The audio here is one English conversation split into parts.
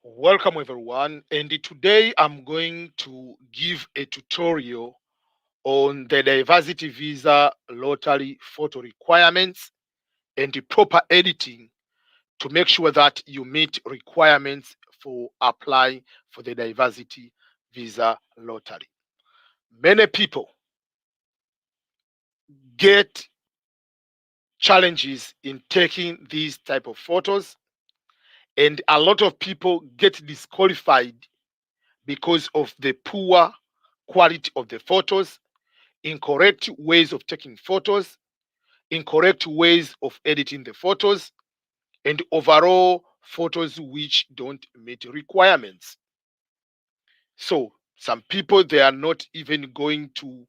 Welcome everyone, and today I'm going to give a tutorial on the diversity visa lottery photo requirements and the proper editing to make sure that you meet requirements for applying for the diversity visa lottery. Many people get challenges in taking these type of photos, and a lot of people get disqualified because of the poor quality of the photos, incorrect ways of taking photos, incorrect ways of editing the photos, and overall photos which don't meet requirements. So some people, they are not even going to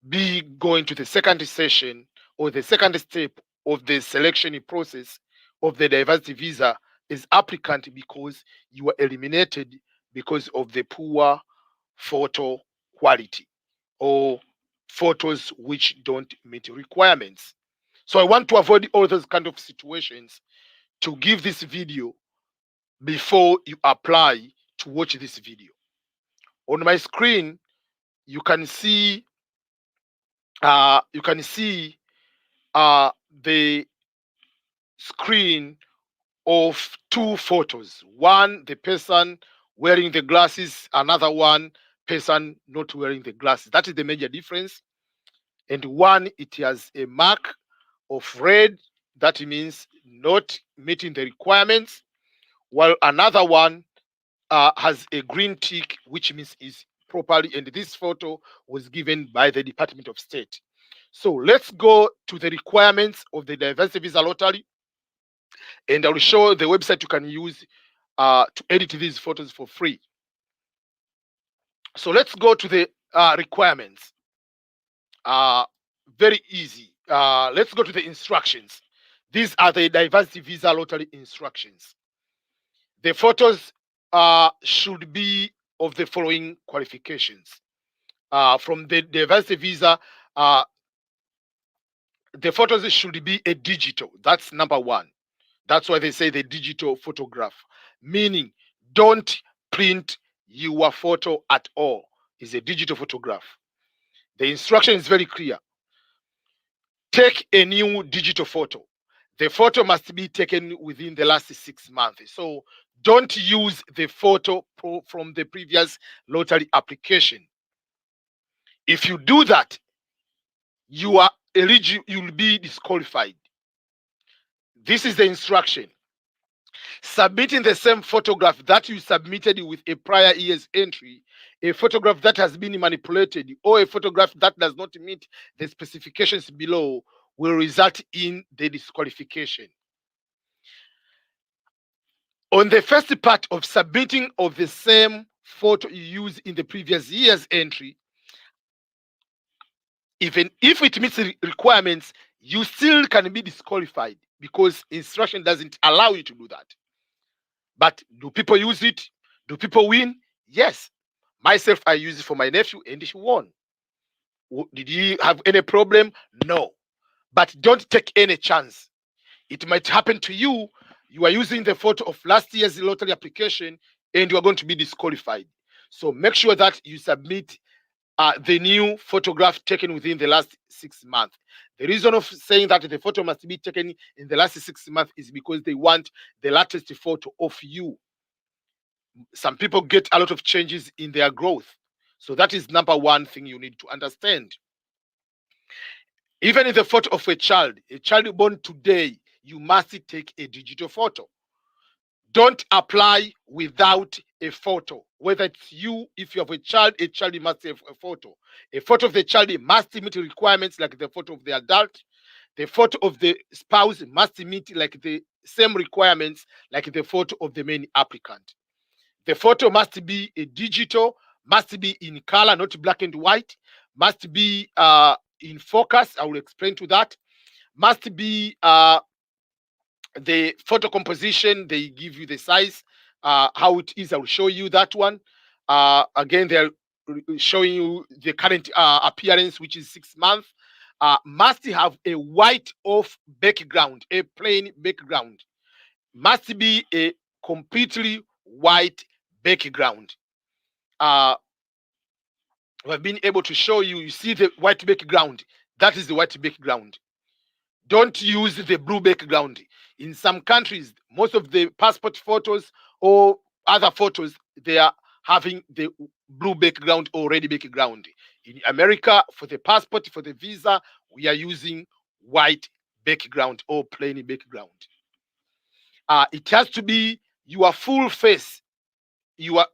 be going to the second session or the second step of the selection process of the diversity visa as applicant because you were eliminated because of the poor photo quality or photos which don't meet requirements. So I want to avoid all those kind of situations to give this video before you apply to watch this video. On my screen, you can see uh, you can see the screen of two photos. One, the person wearing the glasses, another one, person not wearing the glasses. That is the major difference. And one, it has a mark of red, that means not meeting the requirements, while another one has a green tick, which means is properly. And this photo was given by the Department of State. So let's go to the requirements of the diversity visa lottery, and I will show the website you can use to edit these photos for free. So let's go to the requirements. Uh, Very easy. Let's go to the instructions. These are the diversity visa lottery instructions. The photos should be of the following qualifications. From the diversity visa, uh, the photos should be a digital. That's number one. That's why they say the digital photograph, meaning don't print your photo at all. It's a digital photograph. The instruction is very clear. Take a new digital photo. The photo must be taken within the last 6 months. So don't use the photo from the previous lottery application. If you do that, you are eligible, you'll be disqualified. This is the instruction. Submitting the same photograph that you submitted with a prior year's entry, a photograph that has been manipulated, or a photograph that does not meet the specifications below will result in the disqualification. On the first part of submitting of the same photo you used in the previous year's entry, even if it meets the requirements, you still can be disqualified because instruction doesn't allow you to do that. But do people use it? Do people win? Yes. Myself, I use it for my nephew and he won. Did he have any problem? No. But don't take any chance. It might happen to you. You are using the photo of last year's lottery application and you are going to be disqualified. So make sure that you submit the new photograph taken within the last 6 months. The reason of saying that the photo must be taken in the last 6 months is because they want the latest photo of you. Some people get a lot of changes in their growth. So that is number one thing you need to understand. Even in the photo of a child born today, you must take a digital photo. Don't apply without a photo. Whether it's you, if you have a child must have a photo. A photo of the child must meet requirements like the photo of the adult. The photo of the spouse must meet like the same requirements like the photo of the main applicant. The photo must be a digital, must be in color, not black and white, must be in focus. I will explain to that. Must be the photo composition. They give you the size, how it is. I will show you that one. Again, they're showing you the current appearance, which is 6 months. Must have a white off background, a plain background. Must be a completely white background. We've been able to show you. You see the white background. That is the white background. Don't use the blue background. In some countries, most of the passport photos or other photos, they are having the blue background or red background. In America, for the passport, for the visa, we are using white background or plain background. It has to be your full face. You are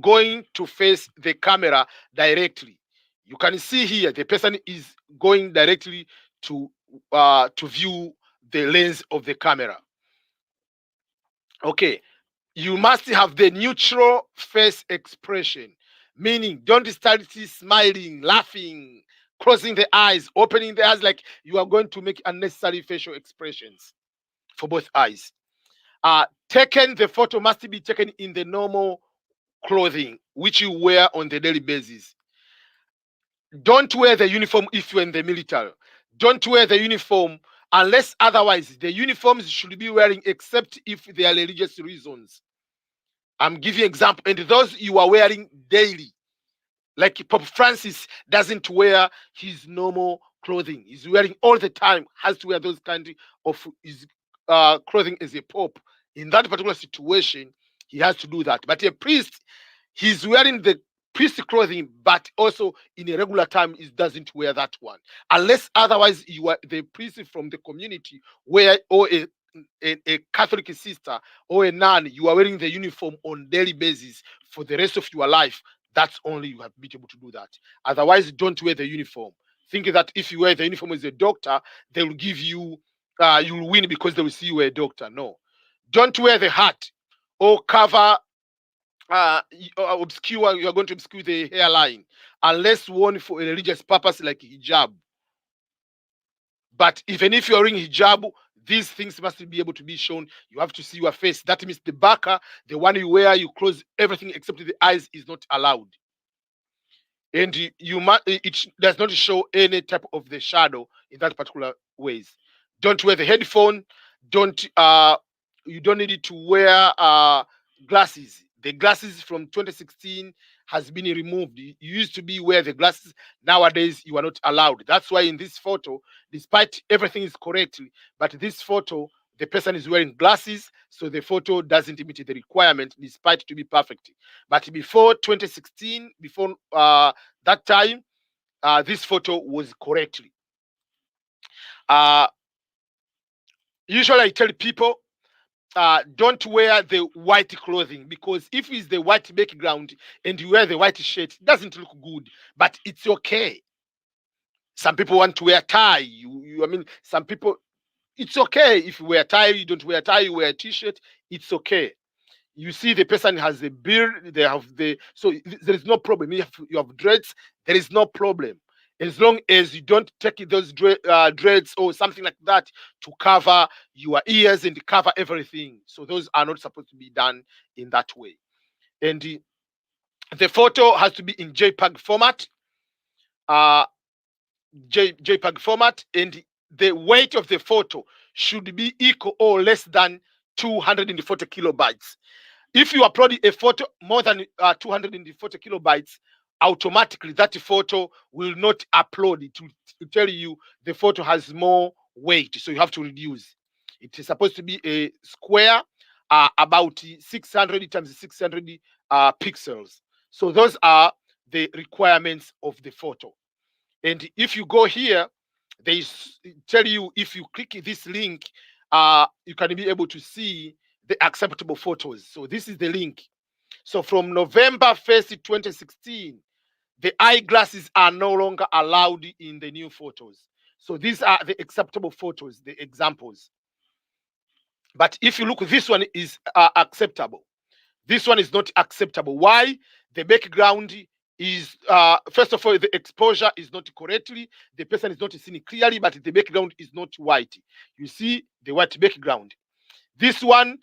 going to face the camera directly. You can see here the person is going directly to view the lens of the camera. Okay, you must have the neutral face expression, meaning don't start smiling, laughing, closing the eyes, opening the eyes like you are going to make unnecessary facial expressions for both eyes. The photo must be taken in the normal clothing which you wear on the daily basis. Don't wear the uniform if you're in the military. Don't wear the uniform unless otherwise. The uniforms should be wearing except if there are religious reasons. I'm giving you example, and those you are wearing daily. Like Pope Francis doesn't wear his normal clothing. He's wearing all the time, has to wear those kind of his clothing as a pope. In that particular situation, he has to do that. But a priest, he's wearing the priest clothing, but also in a regular time, he doesn't wear that one. Unless otherwise you are the priest from the community where or a Catholic sister or a nun, you are wearing the uniform on daily basis for the rest of your life. That's only you have been able to do that. Otherwise, don't wear the uniform. Think that if you wear the uniform as a doctor, they will give you, you'll win because they will see you are a doctor. No. Don't wear the hat or cover, obscure, you are going to obscure the hairline unless worn for a religious purpose like hijab. But even if you are wearing hijab, these things must be able to be shown. You have to see your face. That means the burqa, the one you wear, you close everything except the eyes, is not allowed. And it does not show any type of the shadow in that particular ways. Don't wear the headphone. You don't need to wear glasses. The glasses from 2016 has been removed. You used to be wear the glasses. Nowadays, you are not allowed. That's why in this photo, despite everything is correct, but this photo, the person is wearing glasses, so the photo doesn't meet the requirement despite to be perfect. But before 2016, before that time, this photo was correctly. Usually I tell people, don't wear the white clothing, because if it's the white background and you wear the white shirt, it doesn't look good, but it's okay. Some people want to wear tie. I mean, some people, it's okay if you wear tie, you don't wear tie, you wear a t-shirt, it's okay. You see the person has a beard, they have so there is no problem. You have dreads, there is no problem. As long as you don't take those dreads or something like that to cover your ears and cover everything. So those are not supposed to be done in that way. And the photo has to be in JPEG format. JPEG format, and the weight of the photo should be equal or less than 240 kilobytes. If you upload a photo more than 240 kilobytes, automatically that photo will not upload. It will tell you the photo has more weight, so you have to reduce. It is supposed to be a square, about 600 times 600 pixels. So those are the requirements of the photo. And if you go here, they tell you, if you click this link, you can be able to see the acceptable photos. So this is the link. So from November 1st, 2016, the eyeglasses are no longer allowed in the new photos. So these are the acceptable photos, the examples. But if you look, this one is acceptable. This one is not acceptable. Why? The background is, first of all, the exposure is not correctly. The person is not seen clearly, but the background is not white. You see the white background. This one,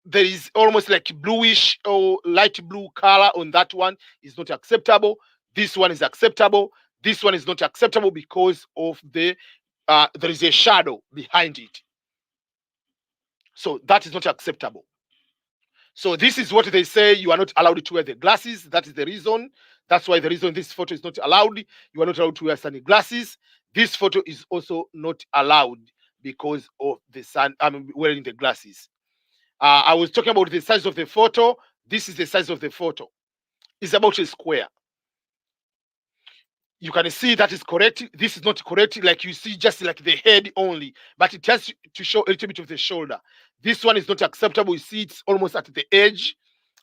there is almost like bluish or light blue color on that one, is not acceptable. This one is acceptable. This one is not acceptable because of there is a shadow behind it. So that is not acceptable. So this is what they say: you are not allowed to wear the glasses. That is the reason. That's why the reason this photo is not allowed. You are not allowed to wear sunglasses. This photo is also not allowed because of the sun. I'm wearing the glasses. I was talking about the size of the photo. This is the size of the photo. It's about a square. You can see that is correct. This is not correct. Like you see, just like the head only, but it has to show a little bit of the shoulder. This one is not acceptable. You see, it's almost at the edge.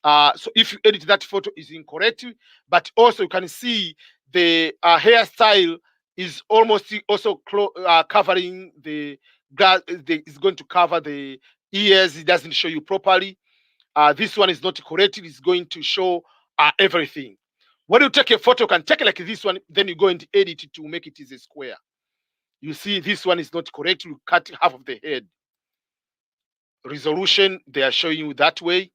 So if you edit that photo, is incorrect. But also you can see the hairstyle is almost also covering the glass. Is going to cover the ears. It doesn't show you properly. This one is not correct. It is going to show everything. When you take a photo, you can take it like this one, then you go and edit it to make it as a square. You see, this one is not correct. You cut half of the head. Resolution, they are showing you that way.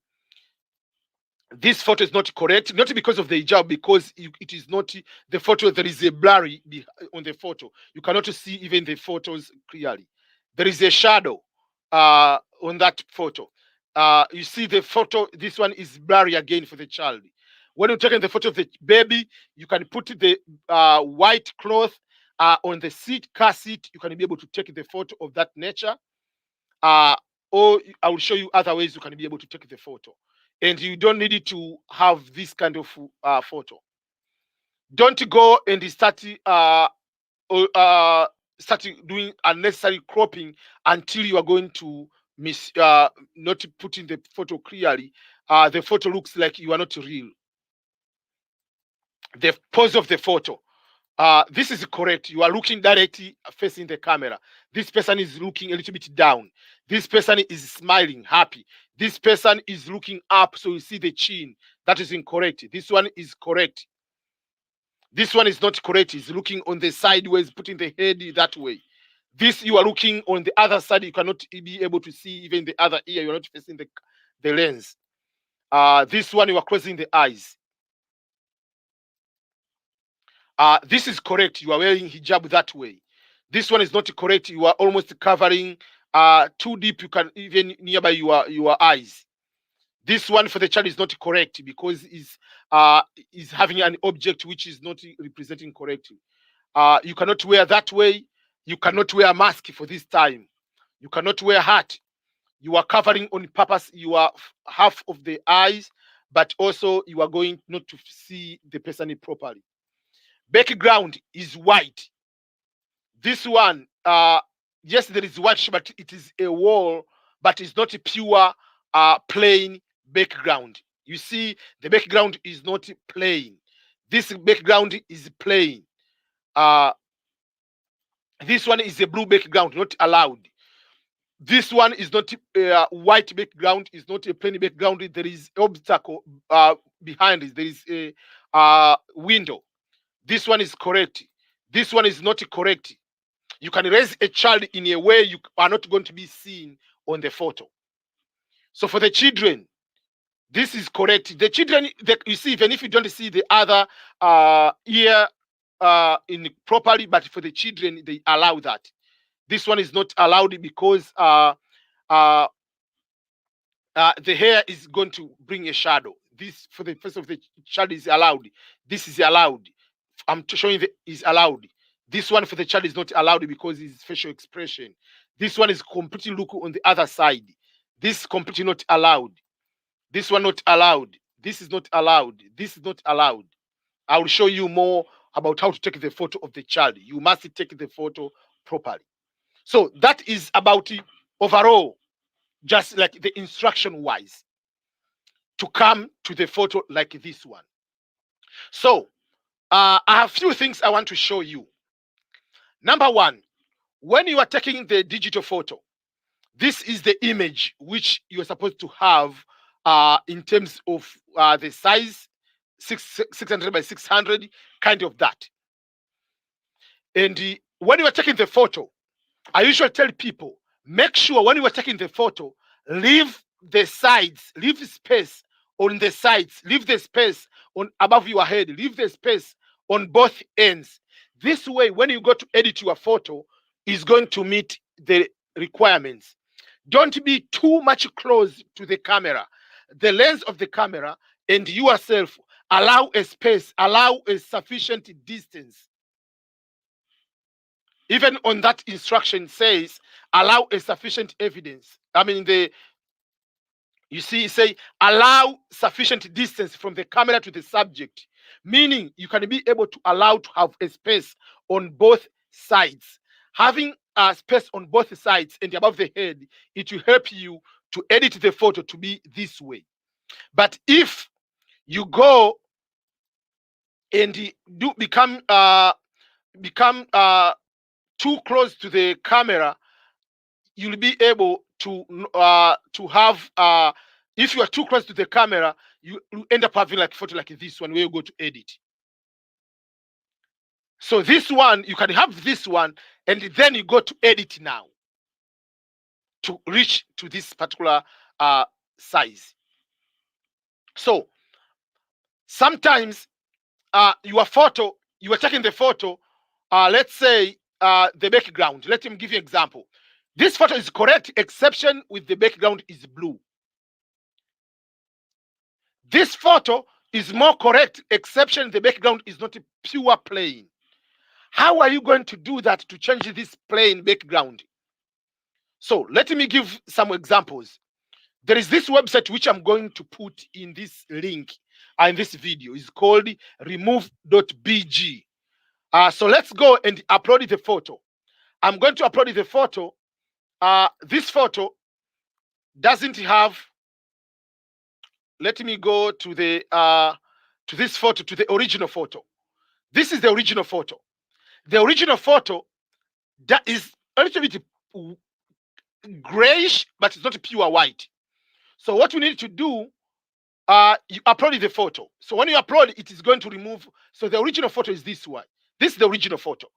This photo is not correct, not because of the hijab, because it is not the photo. There is a blurry on the photo. You cannot see even the photos clearly. There is a shadow on that photo. You see the photo, this one is blurry again for the child. When you're taking the photo of the baby, you can put the white cloth on the car seat. You can be able to take the photo of that nature. Or I will show you other ways you can be able to take the photo. And you don't need it to have this kind of photo. Don't go and start doing unnecessary cropping until you are going to not putting the photo clearly. The photo looks like you are not real. The pose of the photo. This is correct. You are looking directly facing the camera. This person is looking a little bit down. This person is smiling, happy. This person is looking up, so you see the chin. That is incorrect. This one is correct. This one is not correct. He's looking on the sideways, putting the head that way. This, you are looking on the other side. You cannot be able to see even the other ear. You are not facing the lens. This one, you are closing the eyes. This is correct. You are wearing hijab that way. This one is not correct. You are almost covering too deep. You can even nearby your eyes. This one for the child is not correct because is having an object which is not representing correctly. You cannot wear that way. You cannot wear a mask for this time. You cannot wear a hat. You are covering on purpose. You are half of the eyes, but also you are going not to see the person properly. Background is white. This one, yes, there is white, but it is a wall, but it's not a pure plain background. You see, the background is not plain. This background is plain. This one is a blue background, not allowed. This one is not a white background, is not a plain background. There is obstacle behind it. There is a window. This one is correct. This one is not correct. You can raise a child in a way you are not going to be seen on the photo. So for the children, this is correct. The children, you see, even if you don't see the other ear in properly, but for the children, they allow that. This one is not allowed because the hair is going to bring a shadow. This for the face of the child is allowed. This is allowed. I'm showing is allowed. This one for the child is not allowed because it's facial expression. This one is completely look on the other side. This is completely not allowed. This one not allowed. This is not allowed. This is not allowed. I will show you more about how to take the photo of the child. You must take the photo properly. So that is about it overall, just like the instruction wise, to come to the photo like this one. So I have a few things I want to show you. Number one, when you are taking the digital photo, this is the image which you are supposed to have in terms of the size, 600 by 600, kind of that. And when you are taking the photo, I usually tell people, make sure when you are taking the photo, leave the sides, leave the space on the sides, leave the space on above your head, leave the space on both ends. This way, when you go to edit your photo, is going to meet the requirements. Don't be too much close to the camera. the lens of the camera and yourself allow a space, allow a sufficient distance. Even on that instruction says allow a sufficient evidence. I mean, you see, say allow sufficient distance from the camera to the subject, meaning you can be able to allow to have a space on both sides. Having a space on both sides and above the head, it will help you to edit the photo to be this way. But if you go and do become too close to the camera, you'll be able to have if you are too close to the camera, you end up having like a photo like this one where you go to edit. So this one, you can have this one and then you go to edit now to reach to this particular size. So sometimes your photo, you are taking the photo, let's say the background. Let him give you an example. This photo is correct, exception with the background is blue. This photo is more correct, exception the background is not pure plain. How are you going to do that to change this plain background? So let me give some examples. There is this website which I'm going to put in this link in this video. It's called remove.bg. So let's go and upload the photo. I'm going to upload the photo. This photo doesn't have. Let me go to the to this photo, to the original photo. This is the original photo. The original photo that is a little bit grayish, but it's not pure white. So what we need to do, you upload the photo. So when you upload, it is going to remove. So the original photo is this one. This is the original photo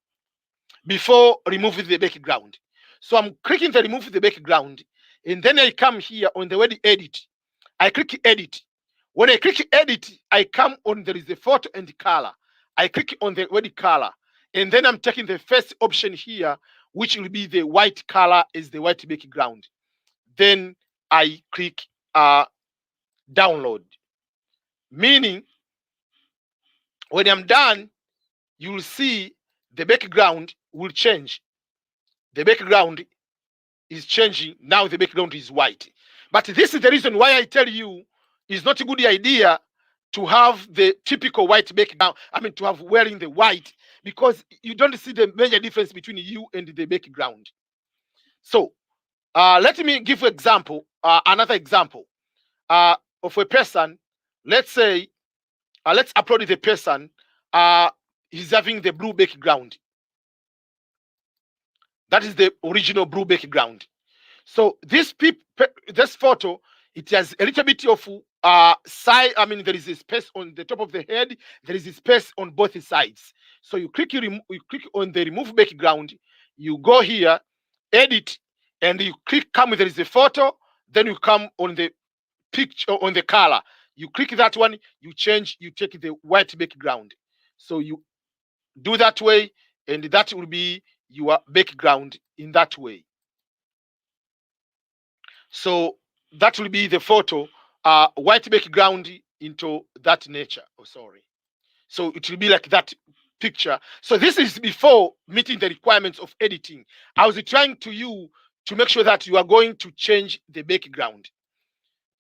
before removing the background. So I'm clicking the remove the background, and then I come here on the word edit. I click edit. When I click edit, I come on there is a photo and color. I click on the word color, and then I'm taking the first option here, which will be the white color is the white background. Then I click download. Meaning, when I'm done, you will see the background will change. The background is changing. Now the background is white. But this is the reason why I tell you it's not a good idea to have the typical white background. I mean, to have wearing the white, because you don't see the major difference between you and the background. So let me give you example, another example of a person. Let's say, let's upload the person. He's having the blue background. That is the original blue background. So this photo, it has a little bit of side. I mean, there is a space on the top of the head. There is a space on both sides. So you click on the remove background. You go here, edit, and you click come. There is a photo. Then you come on the picture on the color. You click that one. You change. You take the white background. So you do that way, and that will be your background in that way. So that will be the photo, white background into that nature. Oh, sorry. So it will be like that picture. So this is before meeting the requirements of editing. I was trying to make sure that you are going to change the background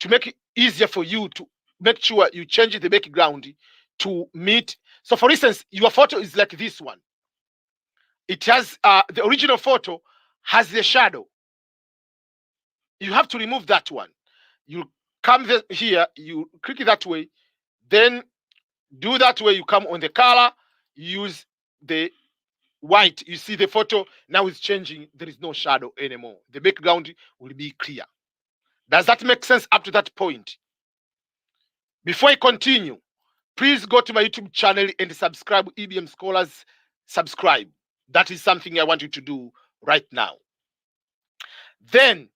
to make it easier for you to make sure you change the background to meet. So for instance, your photo is like this one. It has the original photo has the shadow. You have to remove that one. You come here, you click it that way, then do that way. You come on the color, use the white. You see the photo now is changing. There is no shadow anymore. The background will be clear. Does that make sense up to that point? Before I continue, please go to my YouTube channel and subscribe. EBM Scholars, subscribe. That is something I want you to do right now. Then,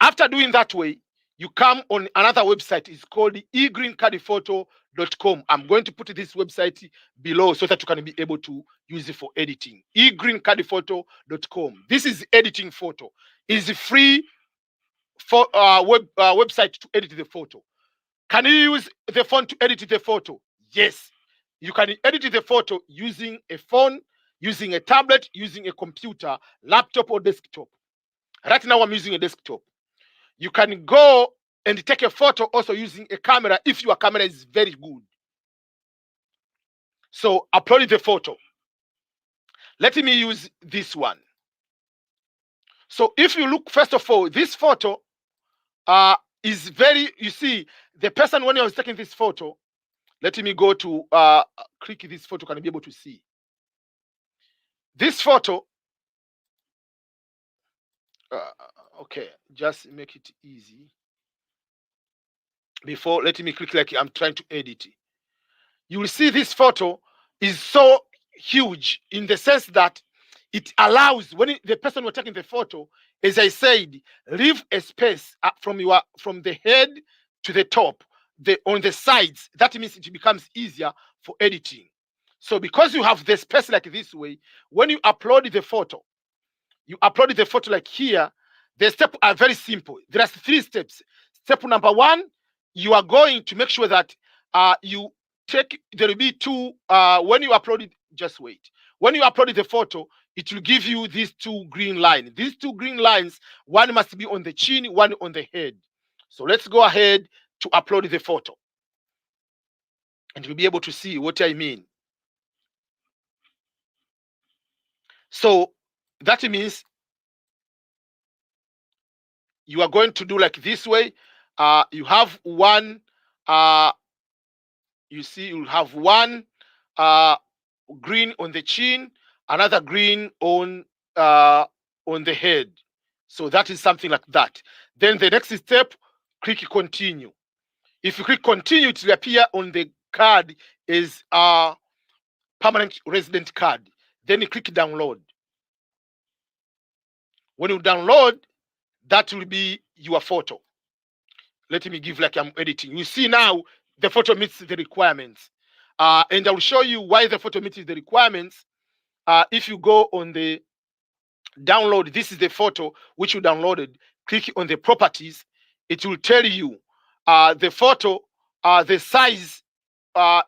after doing that way, you come on another website. It's called egreencardphoto.com. I'm going to put this website below so that you can be able to use it for editing. egreencardphoto.com. This is editing photo. It's a free website to edit the photo. Can you use the phone to edit the photo? Yes. You can edit the photo using a phone, using a tablet, using a computer, laptop or desktop. Right now I'm using a desktop. You can go and take a photo also using a camera if your camera is very good. So upload the photo. Let me use this one. So if you look, first of all, this photo is very, you see, the person when I was taking this photo, let me go to click this photo, can be able to see. This photo, okay, just make it easy. Before, let me click like I'm trying to edit. You will see this photo is so huge in the sense that it allows the person who taking the photo, as I said, leave a space from the head to the top, on the sides. That means it becomes easier for editing. So because you have the space like this way, when you upload the photo, like here. The steps are very simple. There are 3 steps. Step number 1, you are going to make sure that you take, there will be 2, when you upload it, just wait. When you upload the photo, it will give you these 2 green lines. These 2 green lines, one must be on the chin, one on the head. So let's go ahead to upload the photo. And you'll be able to see what I mean. So that means you are going to do like this way. You have one, you see, you have one green on the chin, another green on the head. So that is something like that. Then the next step, click continue. If you click continue, it will appear on the card is a permanent resident card. Then you click download. When you download, that will be your photo. Let me give like I'm editing. You see now the photo meets the requirements. And I will show you why the photo meets the requirements. If you go on the download, this is the photo which you downloaded. Click on the properties. It will tell you the photo, the size.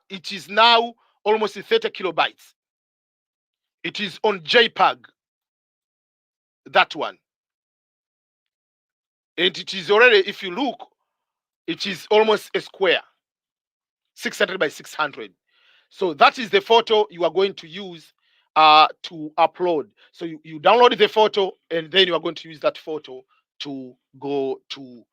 It is now almost 30 kilobytes. It is on JPEG. That one. And it is already, if you look, it is almost a square, 600 by 600. So that is the photo you are going to use to upload. So you download the photo, and then you are going to use that photo to go to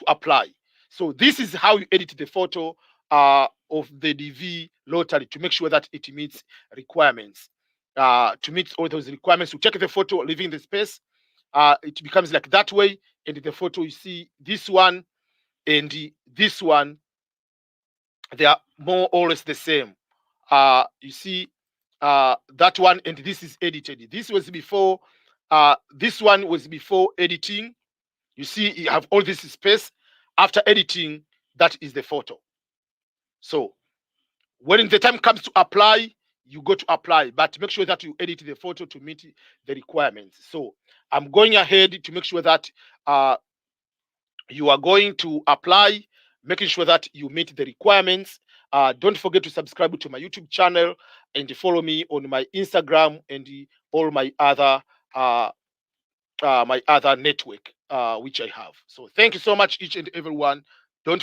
apply. So this is how you edit the photo of the DV lottery to make sure that it meets requirements. To meet all those requirements, you check the photo, leaving the space. It becomes like that way, and the photo you see this one and this one, they are more or less the same. You see that one, and this is edited. This was before. This one was before editing. You see, you have all this space. After editing, that is the photo. So when the time comes to apply, you go to apply, but make sure that you edit the photo to meet the requirements. So I'm going ahead to make sure that you are going to apply, making sure that you meet the requirements. Don't forget to subscribe to my YouTube channel and follow me on my Instagram and all my other network which I have. So thank you so much, each and everyone.